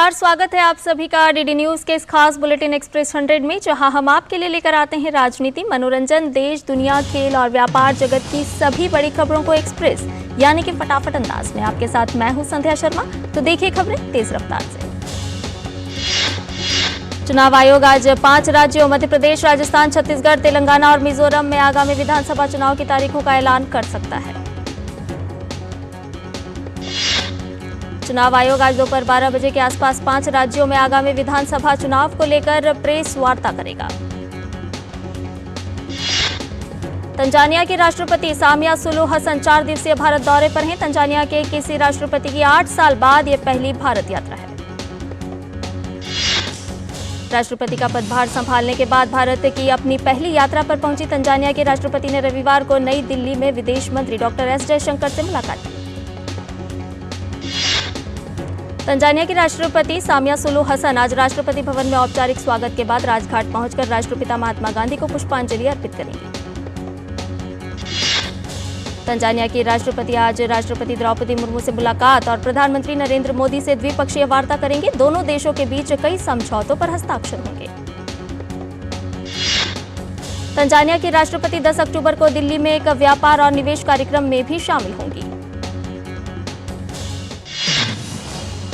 नमस्कार, स्वागत है आप सभी का डीडी न्यूज के इस खास बुलेटिन एक्सप्रेस 100 में, जहां हम आपके लिए लेकर आते हैं राजनीति, मनोरंजन, देश, दुनिया, खेल और व्यापार जगत की सभी बड़ी खबरों को एक्सप्रेस यानी कि फटाफट अंदाज में। आपके साथ मैं हूं संध्या शर्मा। तो देखिए खबरें तेज रफ्तार से। चुनाव आयोग आज 5 राज्यों मध्य प्रदेश, राजस्थान, छत्तीसगढ़, तेलंगाना और मिजोरम में आगामी विधानसभा चुनाव की तारीखों का ऐलान कर सकता है। चुनाव आयोग आज दोपहर 12 बजे के आसपास 5 राज्यों में आगामी विधानसभा चुनाव को लेकर प्रेस वार्ता करेगा। तंजानिया की राष्ट्रपति सामिया सुलूह हसन 4 दिवसीय भारत दौरे पर हैं। तंजानिया के किसी राष्ट्रपति की 8 साल बाद यह पहली भारत यात्रा है। राष्ट्रपति का पदभार संभालने के बाद भारत की अपनी पहली यात्रा पर पहुंची तंजानिया के राष्ट्रपति ने रविवार को नई दिल्ली में विदेश मंत्री डॉक्टर एस जयशंकर से मुलाकात की। तंजानिया की राष्ट्रपति सामिया सुलूह हसन आज राष्ट्रपति भवन में औपचारिक स्वागत के बाद राजघाट पहुंचकर राष्ट्रपिता महात्मा गांधी को पुष्पांजलि अर्पित करेंगे। तंजानिया की राष्ट्रपति आज राष्ट्रपति द्रौपदी मुर्मू से मुलाकात और प्रधानमंत्री नरेंद्र मोदी से द्विपक्षीय वार्ता करेंगे। दोनों देशों के बीच कई समझौतों पर हस्ताक्षर होंगे। तंजानिया की राष्ट्रपति 10 अक्टूबर को दिल्ली में एक व्यापार और निवेश कार्यक्रम में भी शामिल होंगी।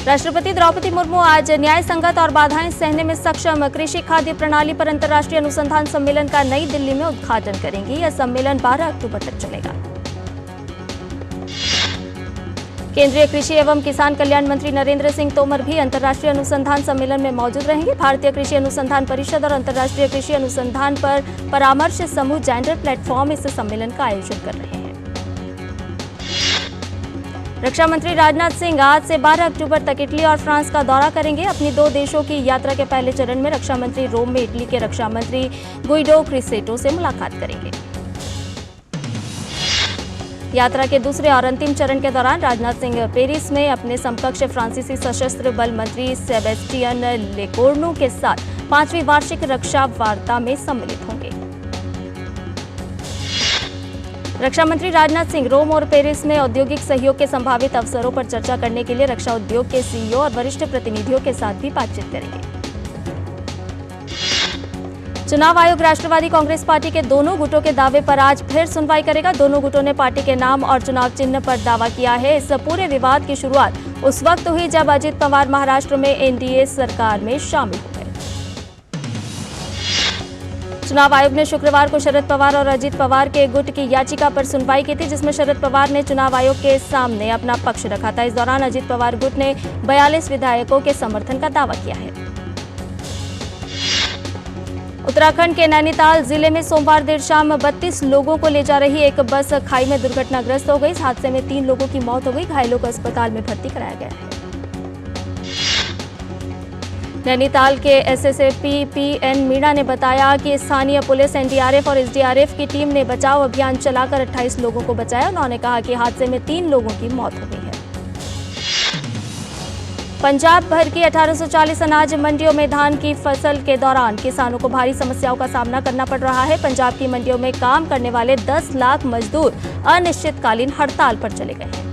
राष्ट्रपति द्रौपदी मुर्मू आज न्याय संगत और बाधाएं सहने में सक्षम कृषि खाद्य प्रणाली पर अंतर्राष्ट्रीय अनुसंधान सम्मेलन का नई दिल्ली में उद्घाटन करेंगी। यह सम्मेलन 12 अक्टूबर तक चलेगा। केंद्रीय कृषि एवं किसान कल्याण मंत्री नरेंद्र सिंह तोमर भी अंतर्राष्ट्रीय अनुसंधान सम्मेलन में मौजूद रहेंगे। भारतीय कृषि अनुसंधान परिषद और अंतर्राष्ट्रीय कृषि अनुसंधान पर परामर्श समूह जेंडर प्लेटफॉर्म इस सम्मेलन का आयोजन कर रहे हैं। रक्षा मंत्री राजनाथ सिंह आज से 12 अक्टूबर तक इटली और फ्रांस का दौरा करेंगे। अपनी 2 देशों की यात्रा के पहले चरण में रक्षा मंत्री रोम में इटली के रक्षा मंत्री गुइडो क्रिसेटो से मुलाकात करेंगे। यात्रा के दूसरे और अंतिम चरण के दौरान राजनाथ सिंह पेरिस में अपने समकक्ष फ्रांसीसी सशस्त्र बल मंत्री सेबेस्टियन लेकोर्नु के साथ 5वीं वार्षिक रक्षा वार्ता में सम्मिलित होंगे। रक्षा मंत्री राजनाथ सिंह रोम और पेरिस में औद्योगिक सहयोग के संभावित अवसरों पर चर्चा करने के लिए रक्षा उद्योग के सीईओ और वरिष्ठ प्रतिनिधियों के साथ भी बातचीत करेंगे। चुनाव आयोग राष्ट्रवादी कांग्रेस पार्टी के दोनों गुटों के दावे पर आज फिर सुनवाई करेगा। दोनों गुटों ने पार्टी के नाम और चुनाव चिन्ह पर दावा किया है। इस पूरे विवाद की शुरुआत उस वक्त हुई जब अजित पवार महाराष्ट्र में एनडीए सरकार में शामिल हुए। चुनाव आयोग ने शुक्रवार को शरद पवार और अजित पवार के गुट की याचिका पर सुनवाई की थी, जिसमें शरद पवार ने चुनाव आयोग के सामने अपना पक्ष रखा था। इस दौरान अजित पवार गुट ने 42 विधायकों के समर्थन का दावा किया है। उत्तराखंड के नैनीताल जिले में सोमवार देर शाम 32 लोगों को ले जा रही एक बस खाई में दुर्घटनाग्रस्त हो गई। इस हादसे में 3 लोगों की मौत हो गई। घायलों को अस्पताल में भर्ती कराया गया है। नैनीताल के एसएसपी पीएन मीणा ने बताया कि स्थानीय पुलिस, एनडीआरएफ और एसडीआरएफ की टीम ने बचाव अभियान चलाकर 28 लोगों को बचाया। उन्होंने कहा कि हादसे में 3 लोगों की मौत हो गई है। पंजाब भर की 1840 अनाज मंडियों में धान की फसल के दौरान किसानों को भारी समस्याओं का सामना करना पड़ रहा है। पंजाब की मंडियों में काम करने वाले 10 लाख मजदूर अनिश्चितकालीन हड़ताल पर चले गए हैं।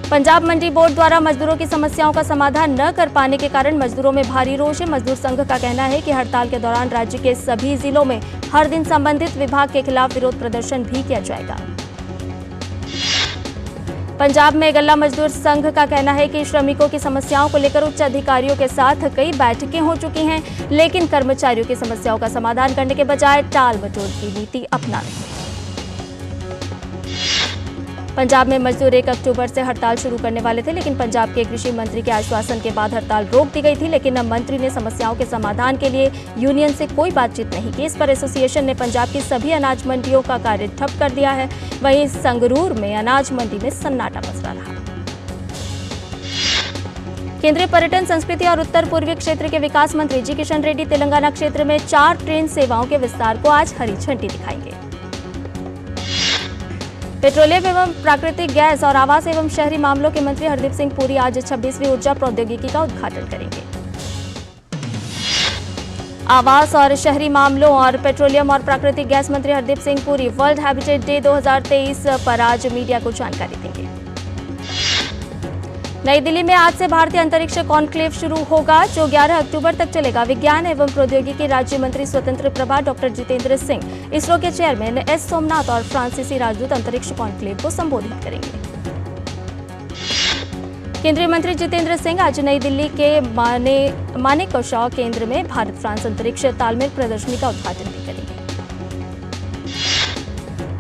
पंजाब मंडी बोर्ड द्वारा मजदूरों की समस्याओं का समाधान न कर पाने के कारण मजदूरों में भारी रोष है। मजदूर संघ का कहना है कि हड़ताल के दौरान राज्य के सभी जिलों में हर दिन संबंधित विभाग के खिलाफ विरोध प्रदर्शन भी किया जाएगा। पंजाब में गल्ला मजदूर संघ का कहना है कि श्रमिकों की समस्याओं को लेकर उच्च अधिकारियों के साथ कई बैठकें हो चुकी हैं, लेकिन कर्मचारियों की समस्याओं का समाधान करने के बजाय टाल मटोल की नीति अपना रहे हैं। पंजाब में मजदूर 1 अक्टूबर से हड़ताल शुरू करने वाले थे, लेकिन पंजाब के कृषि मंत्री के आश्वासन के बाद हड़ताल रोक दी गई थी। लेकिन अब मंत्री ने समस्याओं के समाधान के लिए यूनियन से कोई बातचीत नहीं की। इस पर एसोसिएशन ने पंजाब की सभी अनाज मंडियों का कार्य ठप कर दिया है। वहीं संगरूर में अनाज मंडी में सन्नाटा पसरा रहा। केंद्रीय पर्यटन, संस्कृति और उत्तर पूर्वी क्षेत्र के विकास मंत्री जी किशन रेड्डी तेलंगाना क्षेत्र में 4 ट्रेन सेवाओं के विस्तार को आज हरी झंडी दिखाएंगे। पेट्रोलियम एवं प्राकृतिक गैस और आवास एवं शहरी मामलों के मंत्री हरदीप सिंह पुरी आज 26वीं ऊर्जा प्रौद्योगिकी का उद्घाटन करेंगे। आवास और शहरी मामलों और पेट्रोलियम और प्राकृतिक गैस मंत्री Hardeep Singh Puri world habitat day 2023 पर आज मीडिया को जानकारी देंगे। नई दिल्ली में आज से भारतीय अंतरिक्ष कॉन्क्लेव शुरू होगा, जो 11 अक्टूबर तक चलेगा। विज्ञान एवं प्रौद्योगिकी राज्य मंत्री स्वतंत्र प्रभार डॉक्टर जितेंद्र सिंह, इसरो के चेयरमैन एस सोमनाथ और फ्रांसीसी राजदूत अंतरिक्ष कॉन्क्लेव को संबोधित करेंगे। केंद्रीय मंत्री जितेंद्र सिंह आज नई दिल्ली के मानेकशॉ केंद्र में भारत फ्रांस अंतरिक्ष तालमेल प्रदर्शनी का उद्घाटन भी करेंगे।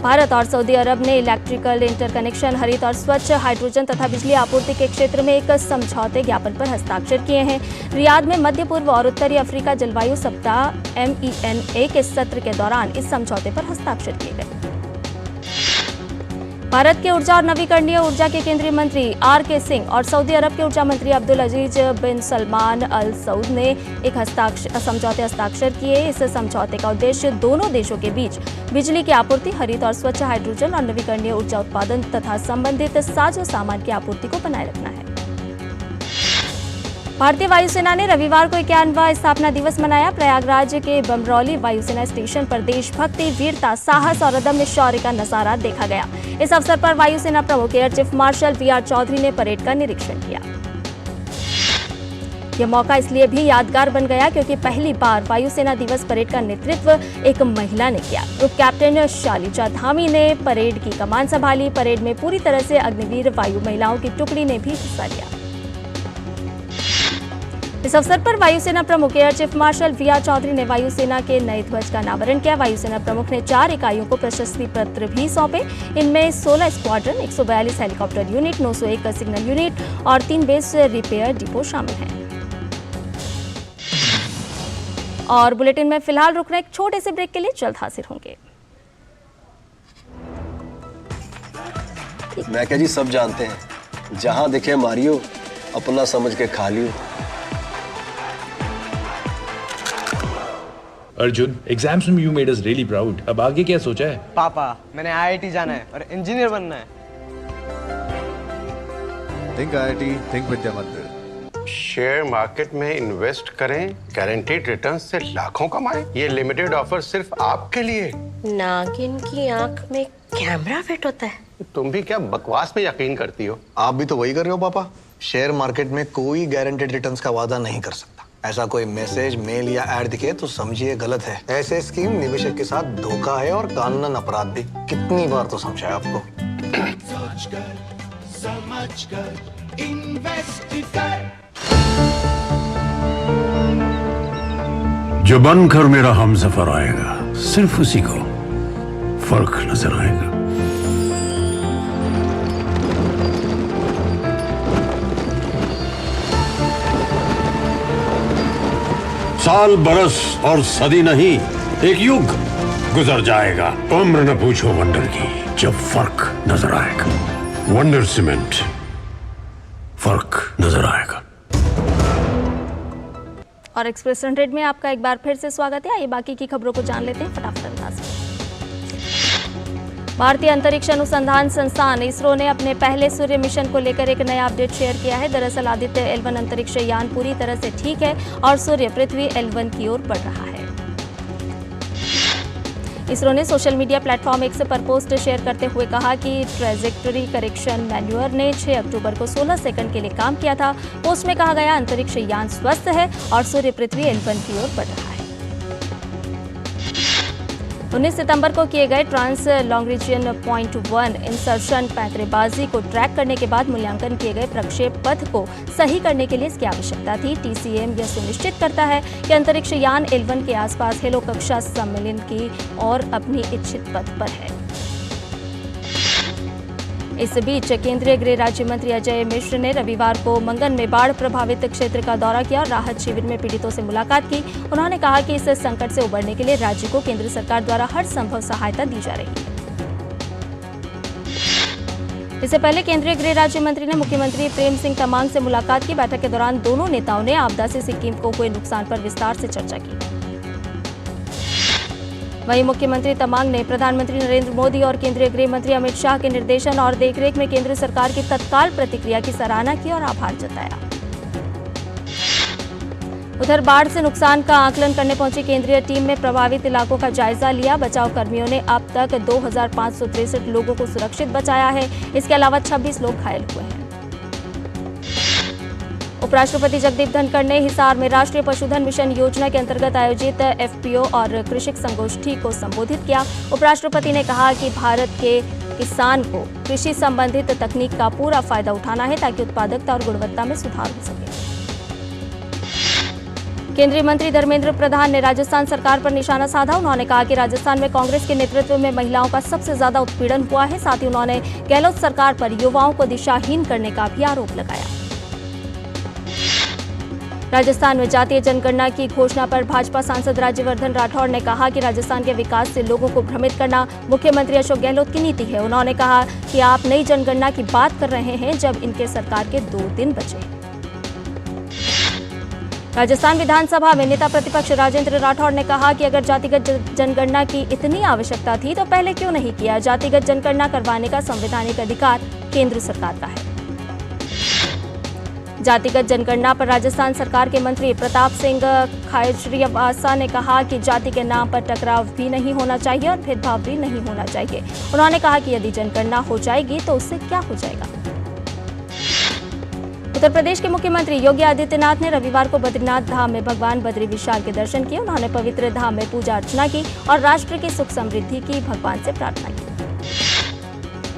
भारत और सऊदी अरब ने इलेक्ट्रिकल इंटरकनेक्शन, हरित और स्वच्छ हाइड्रोजन तथा बिजली आपूर्ति के क्षेत्र में एक समझौते ज्ञापन पर हस्ताक्षर किए हैं। रियाद में मध्य पूर्व और उत्तरी अफ्रीका जलवायु सप्ताह MENA के सत्र के दौरान इस समझौते पर हस्ताक्षर किए गए। भारत के ऊर्जा और नवीकरणीय ऊर्जा के केंद्रीय मंत्री RK सिंह और सऊदी अरब के ऊर्जा मंत्री अब्दुल अजीज बिन सलमान अल सऊद ने एक समझौते हस्ताक्षर किए। इस समझौते का उद्देश्य दोनों देशों के बीच बिजली की आपूर्ति, हरित और स्वच्छ हाइड्रोजन और नवीकरणीय ऊर्जा उत्पादन तथा संबंधित साजो सामान की आपूर्ति को बनाए रखना है। भारतीय वायुसेना ने रविवार को 51वां स्थापना दिवस मनाया। प्रयागराज के बमरौली वायुसेना स्टेशन पर देशभक्ति, वीरता, साहस और अदम्य शौर्य का नजारा देखा गया। इस अवसर पर वायुसेना प्रमुख air chief marshal VR Chaudhari ने परेड का निरीक्षण किया। यह मौका इसलिए भी यादगार बन गया क्योंकि पहली बार वायुसेना दिवस परेड का नेतृत्व एक महिला ने किया। ग्रुप कैप्टन शालिजा धामी ने परेड की कमान संभाली। परेड में पूरी तरह से अग्निवीर वायु महिलाओं की टुकड़ी ने भी हिस्सा लिया। इस अवसर पर वायुसेना प्रमुख air chief marshal VR Chaudhari ने वायुसेना के नए ध्वज का अनावरण किया। वायुसेना प्रमुख ने 4 इकाइयों को प्रशस्ति पत्र भी सौंपे। इनमें 16 squadron, 142 helicopter unit, 901 signal unit और 3 बेस रिपेयर डिपो शामिल हैं। और बुलेटिन में फिलहाल रुकना, एक छोटे से ब्रेक के लिए जल्द हाजिर होंगे। मैं क्या जी, सब जानते हैं, जहां दिखे मारियो, अपना समझ के खा लियो। अर्जुन, एग्जाम्स में you made us really proud. अब आगे क्या सोचा है? पापा, मैंने IIT जाना है और इंजीनियर बनना है। थिंक IIT, थिंक विद्या मंदिर। शेयर मार्केट में इन्वेस्ट करें, गारंटीड रिटर्न से लाखों कमाएं। ये लिमिटेड ऑफर सिर्फ आपके लिए। नागिन की आंख में कैमरा फिट होता है। तुम भी क्या बकवास में यकीन करती हो? आप भी तो वही कर रहे हो पापा। शेयर मार्केट में कोई गारंटीड रिटर्न्स का वादा नहीं कर सकता। ऐसा कोई मैसेज, मेल या ऐड दिखे तो समझिए गलत है। ऐसे स्कीम निवेशक के साथ धोखा है और कानूनन अपराध भी। कितनी बार तो समझाया आपको। समझकर इन्वेस्ट कर। जो बनकर मेरा हमसफर आएगा, सिर्फ उसी को फर्क नजर आएगा। साल, बरस और सदी नहीं, एक युग गुजर जाएगा। उम्र न पूछो वंडर की, जब फर्क नजर आएगा। वंडर सीमेंट, फर्क नजर आएगा। और एक्सप्रेस 100 में आपका एक बार फिर से स्वागत है। आइए बाकी की खबरों को जान लेते हैं फटाफट अंदाज में। भारतीय अंतरिक्ष अनुसंधान संस्थान इसरो ने अपने पहले सूर्य मिशन को लेकर एक नया अपडेट शेयर किया है। दरअसल आदित्य L1 अंतरिक्ष यान पूरी तरह से ठीक है और सूर्य पृथ्वी L1 की ओर बढ़ रहा है। इसरो ने सोशल मीडिया प्लेटफॉर्म X पर पोस्ट शेयर करते हुए कहा कि ट्रेजेक्टरी करेक्शन मैन्यूअर ने 6 अक्टूबर को 16 सेकंड के लिए काम किया था। पोस्ट में कहा गया, अंतरिक्ष यान स्वस्थ है और सूर्य पृथ्वी L1 की ओर बढ़ रहा है। 19 सितंबर को किए गए ट्रांस लॉन्ग्रिजियन पॉइंट 1 इंसर्शन पैंतरेबाजी को ट्रैक करने के बाद मूल्यांकन किए गए प्रक्षेप पथ को सही करने के लिए इसकी आवश्यकता थी। TCM यह सुनिश्चित करता है कि अंतरिक्ष यान L1 के आसपास हेलो कक्षा सम्मिलन की और अपनी इच्छित पथ पर है। इस बीच केंद्रीय गृह राज्य मंत्री अजय मिश्र ने रविवार को मंगन में बाढ़ प्रभावित क्षेत्र का दौरा किया और राहत शिविर में पीड़ितों से मुलाकात की। उन्होंने कहा कि इस संकट से उबरने के लिए राज्य को केंद्र सरकार द्वारा हर संभव सहायता दी जा रही है। इससे पहले केंद्रीय गृह राज्य मंत्री ने मुख्यमंत्री प्रेम सिंह तमांग से मुलाकात की। बैठक के दौरान दोनों नेताओं ने आपदा से सिक्किम को हुए नुकसान पर विस्तार से चर्चा की। वहीं मुख्यमंत्री तमांग ने प्रधानमंत्री नरेंद्र मोदी और केंद्रीय गृह मंत्री अमित शाह के निर्देशन और देखरेख में केंद्र सरकार की तत्काल प्रतिक्रिया की सराहना की और आभार जताया। उधर बाढ़ से नुकसान का आकलन करने पहुंची केंद्रीय टीम में प्रभावित इलाकों का जायजा लिया। बचाव कर्मियों ने अब तक 2563 लोगों को सुरक्षित बचाया है। इसके अलावा 26 लोग घायल हुए हैं। उपराष्ट्रपति जगदीप धनखड़ ने हिसार में राष्ट्रीय पशुधन मिशन योजना के अंतर्गत आयोजित एफपीओ और कृषक संगोष्ठी को संबोधित किया। उपराष्ट्रपति ने कहा कि भारत के किसान को कृषि संबंधित तकनीक का पूरा फायदा उठाना है ताकि उत्पादकता और गुणवत्ता में सुधार हो सके। केंद्रीय मंत्री धर्मेंद्र प्रधान ने राजस्थान सरकार पर निशाना साधा। उन्होंने कहा कि राजस्थान में कांग्रेस के नेतृत्व में महिलाओं का सबसे ज्यादा उत्पीड़न हुआ है। साथ ही उन्होंने गहलोत सरकार पर युवाओं को दिशाहीन करने का भी आरोप लगाया। राजस्थान में जातीय जनगणना की घोषणा पर भाजपा सांसद राज्यवर्धन राठौड़ ने कहा कि राजस्थान के विकास से लोगों को भ्रमित करना मुख्यमंत्री अशोक गहलोत की नीति है। उन्होंने कहा कि आप नई जनगणना की बात कर रहे हैं जब इनके सरकार के 2 दिन बचे। राजस्थान विधानसभा में नेता प्रतिपक्ष राजेंद्र राठौड़ ने कहा कि अगर जातिगत जनगणना की इतनी आवश्यकता थी तो पहले क्यों नहीं किया। जातिगत जनगणना करवाने का संवैधानिक अधिकार केंद्र सरकार का है। जातिगत जनगणना पर राजस्थान सरकार के मंत्री प्रताप सिंह खाचरियावास ने कहा कि जाति के नाम पर टकराव भी नहीं होना चाहिए और भेदभाव भी नहीं होना चाहिए। उन्होंने कहा कि यदि जनगणना हो जाएगी तो उससे क्या हो जाएगा। उत्तर प्रदेश के मुख्यमंत्री योगी आदित्यनाथ ने रविवार को बद्रीनाथ धाम में भगवान बद्री विशाल के दर्शन किए। उन्होंने पवित्र धाम में पूजा अर्चना की और राष्ट्र की सुख समृद्धि की भगवान से प्रार्थना की।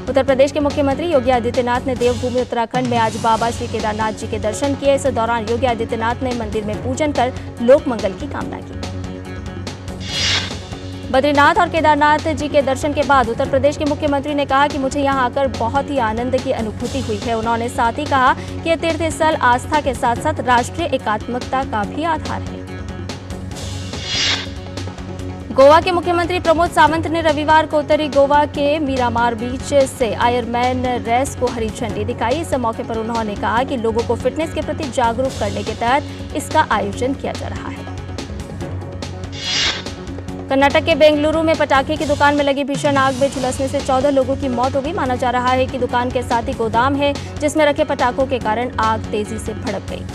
उत्तर प्रदेश के मुख्यमंत्री योगी आदित्यनाथ ने देवभूमि उत्तराखंड में आज बाबा श्री केदारनाथ जी के दर्शन किए। इस दौरान योगी आदित्यनाथ ने मंदिर में पूजन कर लोक मंगल की कामना की। बद्रीनाथ और केदारनाथ जी के दर्शन के बाद उत्तर प्रदेश के मुख्यमंत्री ने कहा कि मुझे यहां आकर बहुत ही आनंद की अनुभूति हुई है। उन्होंने साथ ही कहा कि यह तीर्थ स्थल आस्था के साथ साथ राष्ट्रीय एकात्मकता का भी आधार है। गोवा के मुख्यमंत्री प्रमोद सावंत ने रविवार को उत्तरी गोवा के मीरामार बीच से आयरमैन रेस को हरी झंडी दिखाई। इस मौके पर उन्होंने कहा कि लोगों को फिटनेस के प्रति जागरूक करने के तहत इसका आयोजन किया जा रहा है। कर्नाटक के बेंगलुरु में पटाखे की दुकान में लगी भीषण आग में झुलसने से 14 लोगों की मौत हो गई। माना जा रहा है कि दुकान के साथ ही गोदाम है जिसमें रखे पटाखों के कारण आग तेजी से भड़क गई।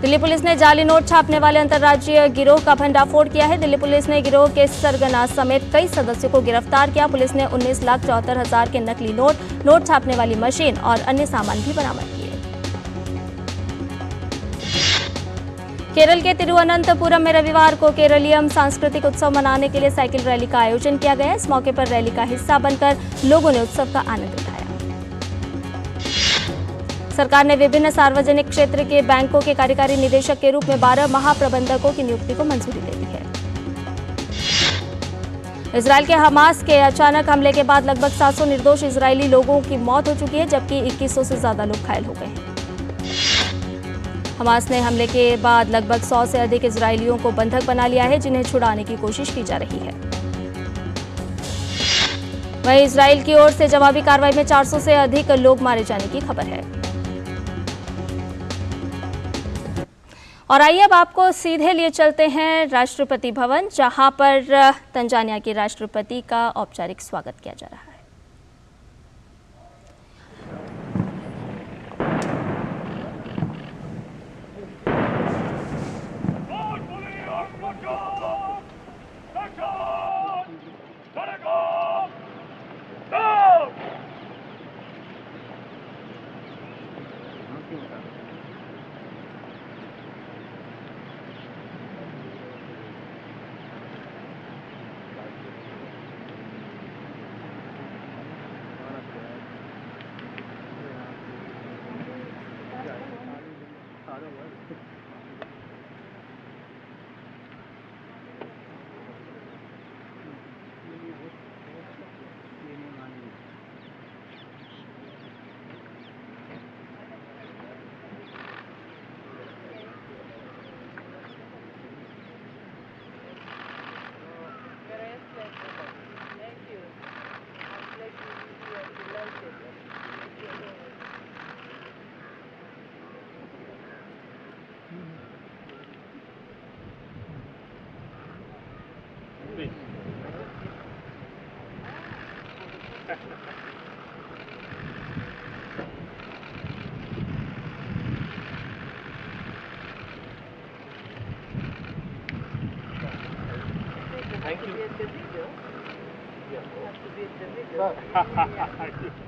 दिल्ली पुलिस ने जाली नोट छापने वाले अंतर्राज्यीय गिरोह का भंडाफोड़ किया है। दिल्ली पुलिस ने गिरोह के सरगना समेत कई सदस्यों को गिरफ्तार किया। पुलिस ने 19,74,000 के नकली नोट छापने वाली मशीन और अन्य सामान भी बरामद किए। केरल के तिरुवनंतपुरम में रविवार को केरलियम सांस्कृतिक उत्सव मनाने के लिए साइकिल रैली का आयोजन किया गया। इस मौके पर रैली का हिस्सा बनकर लोगों ने उत्सव का आनंद उठाया। सरकार ने विभिन्न सार्वजनिक क्षेत्र के बैंकों के कार्यकारी निदेशक के रूप में 12 महाप्रबंधकों की नियुक्ति को मंजूरी दे दी है। इजरायल के हमास के अचानक हमले के बाद लगभग 700 निर्दोष इजरायली लोगों की मौत हो चुकी है, जबकि 2100 से ज्यादा लोग घायल हो गए हैं। हमास ने हमले के बाद लगभग 100 से अधिक इजरायलियों को बंधक बना लिया है, जिन्हें छुड़ाने की कोशिश की जा रही है। वहीं इजरायल की ओर से जवाबी कार्रवाई में 400 से अधिक लोग मारे जाने की खबर है। और आइए अब आपको सीधे लिए चलते हैं राष्ट्रपति भवन, जहां पर तंजानिया के राष्ट्रपति का औपचारिक स्वागत किया जा रहा है। Thank you.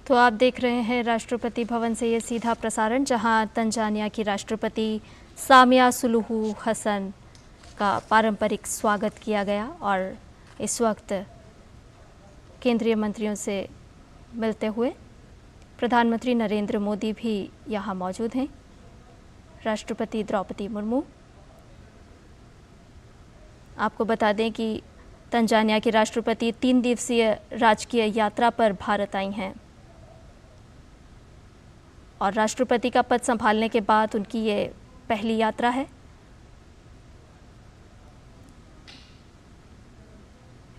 तो आप देख रहे हैं राष्ट्रपति भवन से ये सीधा प्रसारण, जहां तंजानिया की राष्ट्रपति सामिया सुलुहू हसन का पारंपरिक स्वागत किया गया और इस वक्त केंद्रीय मंत्रियों से मिलते हुए प्रधानमंत्री नरेंद्र मोदी भी यहां मौजूद हैं, राष्ट्रपति द्रौपदी मुर्मू। आपको बता दें कि तंजानिया की राष्ट्रपति 3 दिवसीय राजकीय यात्रा पर भारत आई हैं और राष्ट्रपति का पद संभालने के बाद उनकी ये पहली यात्रा है।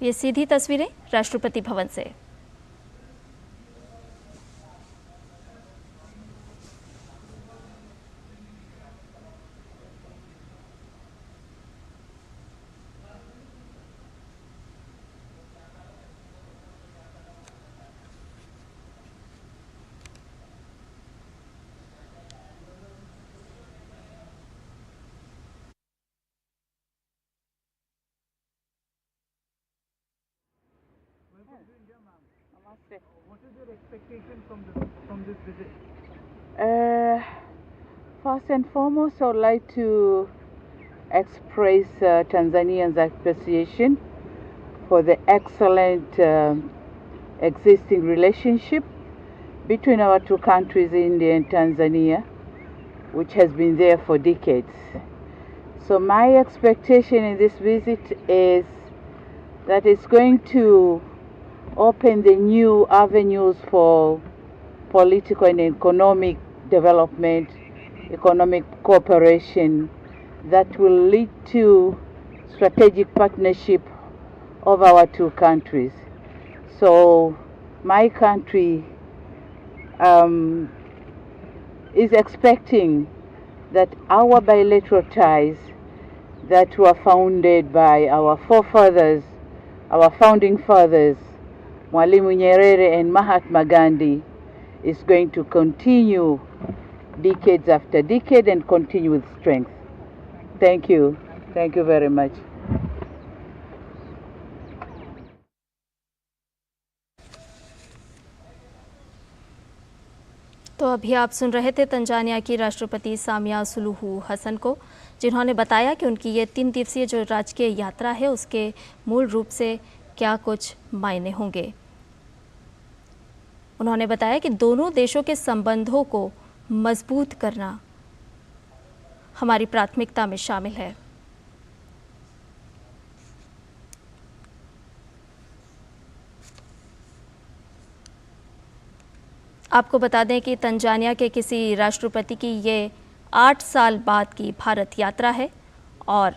ये सीधी तस्वीरें राष्ट्रपति भवन से। What is your expectation from this visit? First and foremost, I would like to express Tanzanians' appreciation for the excellent existing relationship between our two countries, India and Tanzania, which has been there for decades. So my expectation in this visit is that it's going to open the new avenues for political and economic development, economic cooperation that will lead to strategic partnership of our two countries. So my country is expecting that our bilateral ties that were founded by our forefathers, our founding fathers, Mwalimu Nyerere and Mahatma Gandhi, is going to continue decades after decade and continue with strength. Thank you. Thank you very much. तो अभी आप सुन रहे थे Tanzania की राष्ट्रपति Samia Suluhu Hassan को, जिन्होंने बताया कि उनकी ये 3 दिवसीय जो राजकीय यात्रा है उसके मूल रूप से क्या कुछ मायने होंगे। उन्होंने बताया कि दोनों देशों के संबंधों को मजबूत करना हमारी प्राथमिकता में शामिल है। आपको बता दें कि तंजानिया के किसी राष्ट्रपति की ये 8 साल बाद की भारत यात्रा है और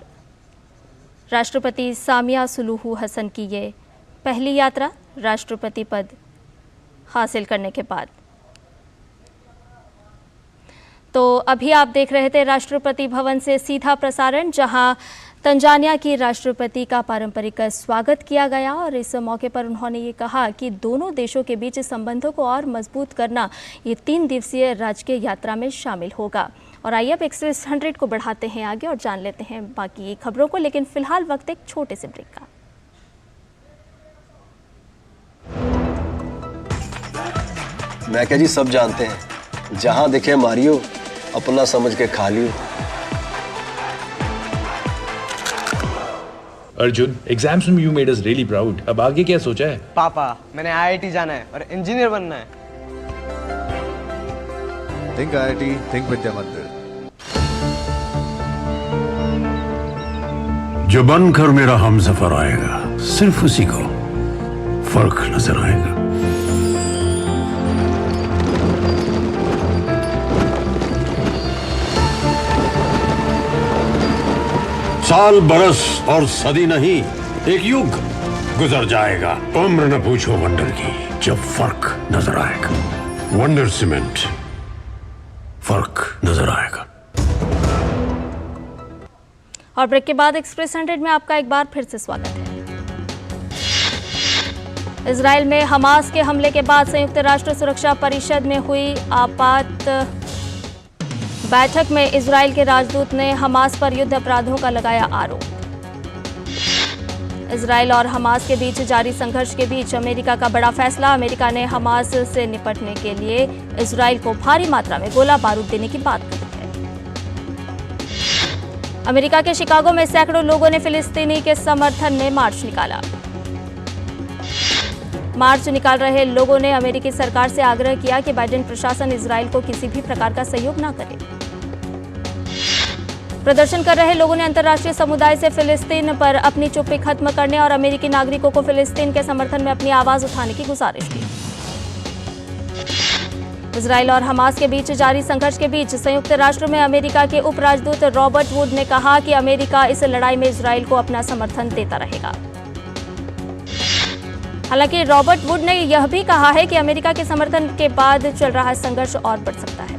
राष्ट्रपति सामिया सुलुहू हसन की ये पहली यात्रा राष्ट्रपति पद हासिल करने के बाद। तो अभी आप देख रहे थे राष्ट्रपति भवन से सीधा प्रसारण, जहां तंजानिया की राष्ट्रपति का पारंपरिक स्वागत किया गया और इस मौके पर उन्होंने ये कहा कि दोनों देशों के बीच संबंधों को और मजबूत करना ये 3 दिवसीय राजकीय यात्रा में शामिल होगा। और आइए अब एक्सप्रेस 100 को बढ़ाते हैं आगे और जान लेते हैं बाकी खबरों को, लेकिन फिलहाल वक्त एक छोटे से ब्रेक का। मैं क्या जी, सब जानते हैं, जहां दिखे मारियो, अपना समझ के खा लियो। अर्जुन, एग्जाम्स में you made us really proud. अब आगे क्या सोचा है? पापा, मैंने IIT जाना है और इंजीनियर बनना है। Think IIT, think विद्या मंदिर। जो बनकर मेरा हमसफर आएगा, सिर्फ उसी को फर्क नजर आएगा। साल बरस और सदी नहीं, एक युग गुजर जाएगा। उम्र न पूछो वंडर की, जब फर्क नजर आएगा। वंडर सीमेंट, फर्क नजर आएगा। और ब्रेक के बाद एक्सप्रेस 100 में आपका एक बार फिर से स्वागत है। इजराइल में हमास के हमले के बाद संयुक्त राष्ट्र सुरक्षा परिषद में हुई आपात बैठक में इजराइल के राजदूत ने हमास पर युद्ध अपराधों का लगाया आरोप। इजराइल और हमास के बीच जारी संघर्ष के बीच अमेरिका का बड़ा फैसला। अमेरिका ने हमास से निपटने के लिए इजराइल को भारी मात्रा में गोला बारूद देने की बात कही है। अमेरिका के शिकागो में सैकड़ों लोगों ने फिलिस्तीनी के समर्थन में मार्च निकाला। मार्च निकाल रहे लोगों ने अमेरिकी सरकार से आग्रह किया कि बाइडेन प्रशासन इजराइल को किसी भी प्रकार का सहयोग न करे। प्रदर्शन कर रहे लोगों ने अंतर्राष्ट्रीय समुदाय से फिलिस्तीन पर अपनी चुप्पी खत्म करने और अमेरिकी नागरिकों को फिलिस्तीन के समर्थन में अपनी आवाज उठाने की गुजारिश की। इजराइल और हमास के बीच जारी संघर्ष के बीच संयुक्त राष्ट्र में अमेरिका के उप राजदूत रॉबर्ट वुड ने कहा कि अमेरिका इस लड़ाई में इजराइल को अपना समर्थन देता रहेगा। हालांकि रॉबर्ट वुड ने यह भी कहा है कि अमेरिका के समर्थन के बाद चल रहा संघर्ष और बढ़ सकता है।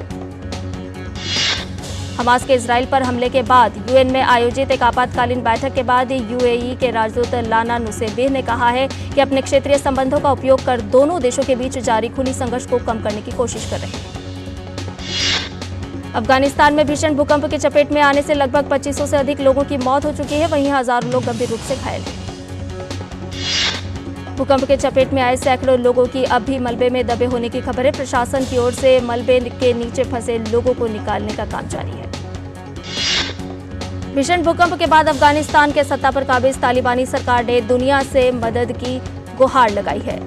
हमास के इजराइल पर हमले के बाद यूएन में आयोजित एक आपातकालीन बैठक के बाद यूएई के राजदूत लाना नुसेबेह ने कहा है कि अपने क्षेत्रीय संबंधों का उपयोग कर दोनों देशों के बीच जारी खूनी संघर्ष को कम करने की कोशिश कर रहे हैं। अफगानिस्तान में भीषण भूकंप की चपेट में आने से लगभग 2500 से अधिक लोगों की मौत हो चुकी है, वहीं हजारों लोग गंभीर रूप से घायल हैं। भूकंप के चपेट में आए सैकड़ों लोगों की अब भी मलबे में दबे होने की खबर है। प्रशासन की ओर से मलबे के नीचे फंसे लोगों को निकालने का काम जारी है। भीषण भूकंप के बाद अफगानिस्तान के सत्ता पर काबिज तालिबानी सरकार ने दुनिया से मदद की गुहार लगाई है।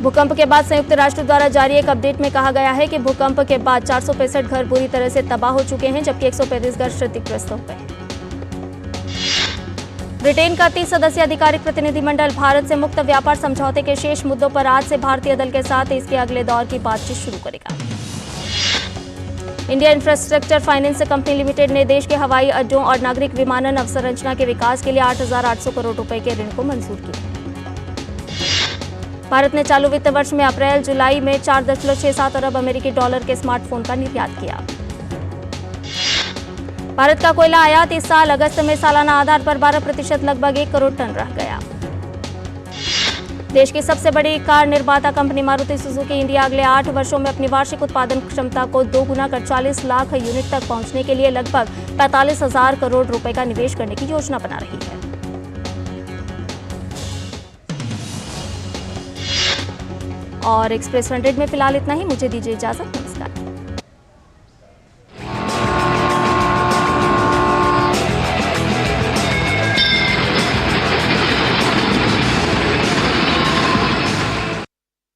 भूकंप के बाद संयुक्त राष्ट्र द्वारा जारी एक अपडेट में कहा गया है कि भूकंप के बाद 465 घर बुरी तरह से तबाह हो चुके हैं, जबकि 135 घर क्षतिग्रस्त हो गए हैं। ब्रिटेन का 30 सदस्यीय आधिकारिक प्रतिनिधिमंडल भारत से मुक्त व्यापार समझौते के शेष मुद्दों पर आज से भारतीय दल के साथ इसके अगले दौर की बातचीत शुरू करेगा। India infrastructure finance company limited ने देश के हवाई अड्डों और नागरिक विमानन अवसंरचना के विकास के लिए 8,800 करोड़ रुपए के ऋण को मंजूर किया। भारत ने चालू वित्त वर्ष में अप्रैल जुलाई में 4.67 अरब अमेरिकी डॉलर के स्मार्टफोन का निर्यात किया। भारत का कोयला आयात इस साल अगस्त में सालाना आधार पर 12% लगभग 1 करोड़ टन रह गया। देश की सबसे बड़ी कार निर्माता कंपनी मारुति सुजुकी इंडिया अगले 8 वर्षों में अपनी वार्षिक उत्पादन क्षमता को 2 गुना कर 40 लाख यूनिट तक पहुंचने के लिए लगभग 45,000 करोड़ रुपए का निवेश करने की योजना बना रही है। और एक्सप्रेस 100 में फिलहाल इतना ही। मुझे दीजिए इजाजत। नमस्कार।